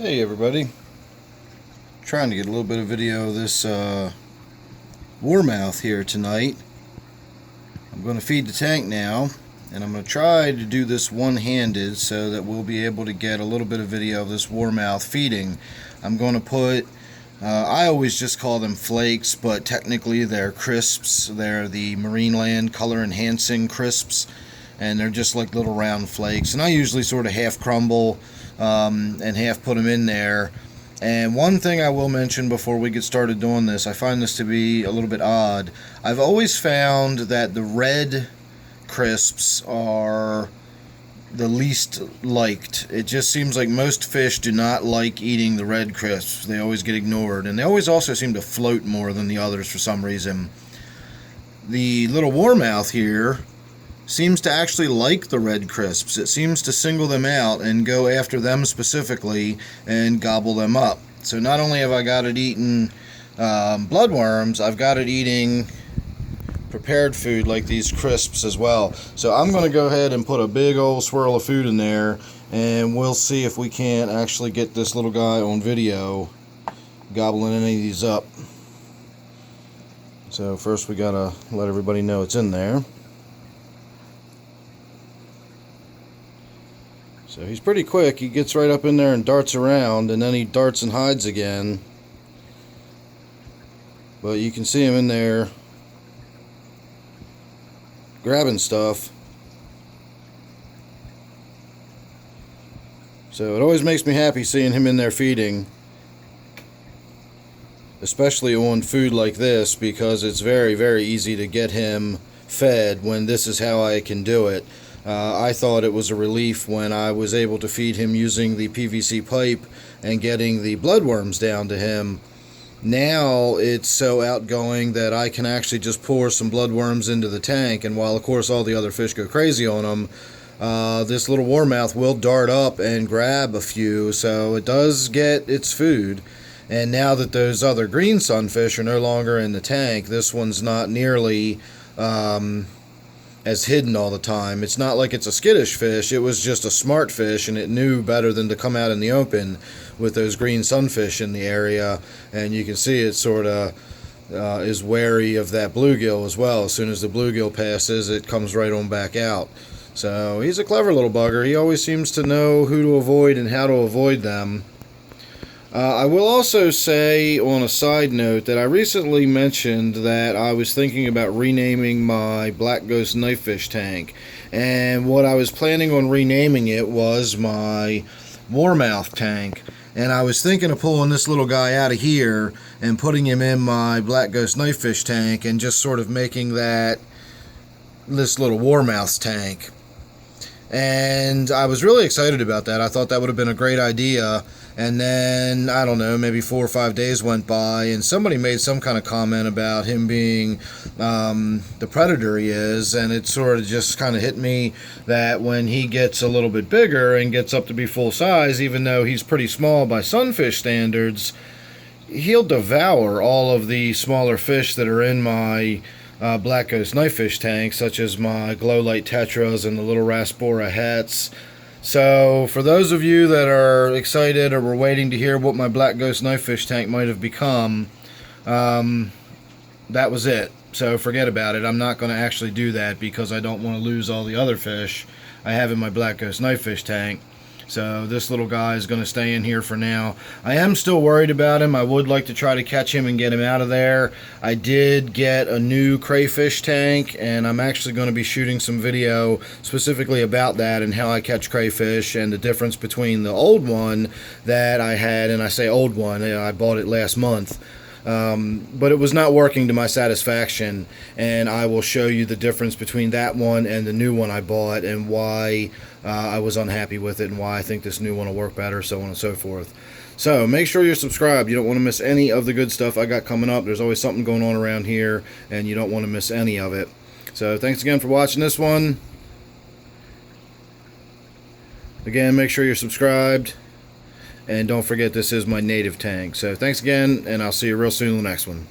Hey everybody, trying to get a little bit of video of this warmouth here tonight. I'm going to feed the tank now, and I'm going to try to do this one-handed so that we'll be able to get a little bit of video of this warmouth feeding. I'm going to put, I always just call them flakes, but technically they're crisps. They're the Marineland color enhancing crisps, and they're just like little round flakes, and I usually sort of half crumble and half put them in there. And one thing I will mention before we get started doing this, I find this to be a little bit odd. I've always found that the red crisps are the least liked. It just seems like most fish do not like eating the red crisps. They always get ignored, and they always also seem to float more than the others for some reason. The little warmouth here seems to actually like the red crisps. It seems to single them out and go after them specifically and gobble them up. So not only have I got it eating bloodworms, I've got it eating prepared food like these crisps as well. So I'm going to go ahead and put a big old swirl of food in there, and we'll see if we can't actually get this little guy on video gobbling any of these up. So first we gotta let everybody know it's in there. So he's pretty quick. He gets right up in there and darts around, and then he darts and hides again. But you can see him in there grabbing stuff. So it always makes me happy seeing him in there feeding, especially on food like this, because it's very, very easy to get him fed when this is how I can do it. I thought it was a relief when I was able to feed him using the PVC pipe and getting the bloodworms down to him. Now it's so outgoing that I can actually just pour some bloodworms into the tank, and while of course all the other fish go crazy on them, this little warmouth will dart up and grab a few, so it does get its food. And now that those other green sunfish are no longer in the tank, this one's not nearly as hidden all the time. It's not like it's a skittish fish. It was just a smart fish, and it knew better than to come out in the open with those green sunfish in the area. And you can see it sort of is wary of that bluegill as well. As soon as the bluegill passes, it comes right on back out. So he's a clever little bugger. He always seems to know who to avoid and how to avoid them. I will also say on a side note that I recently mentioned that I was thinking about renaming my black ghost knifefish tank, and what I was planning on renaming it was my warmouth tank. And I was thinking of pulling this little guy out of here and putting him in my black ghost knifefish tank and just sort of making that this little warmouth tank. And I was really excited about that. I thought that would have been a great idea. And then, I don't know, maybe 4 or 5 days went by, and somebody made some kind of comment about him being the predator he is, and it sort of just kind of hit me that when he gets a little bit bigger and gets up to be full size, even though he's pretty small by sunfish standards, he'll devour all of the smaller fish that are in my black ghost knifefish tank, such as my glow light tetras and the little raspora hets. So for those of you that are excited or were waiting to hear what my black ghost knifefish tank might have become, that was it. So forget about it. I'm not going to actually do that because I don't want to lose all the other fish I have in my black ghost knifefish tank. So this little guy is going to stay in here for now. I am still worried about him. I would like to try to catch him and get him out of there. I did get a new crayfish tank, and I'm actually going to be shooting some video specifically about that and how I catch crayfish and the difference between the old one that I had, and I say old one, I bought it last month. But it was not working to my satisfaction, and I will show you the difference between that one and the new one I bought, and why I was unhappy with it, and why I think this new one will work better, so on and so forth. So make sure you're subscribed. You don't want to miss any of the good stuff I got coming up. There's always something going on around here, and you don't want to miss any of it. So thanks again for watching this one. Again, make sure you're subscribed. And don't forget, this is my native tank. So thanks again, and I'll see you real soon in the next one.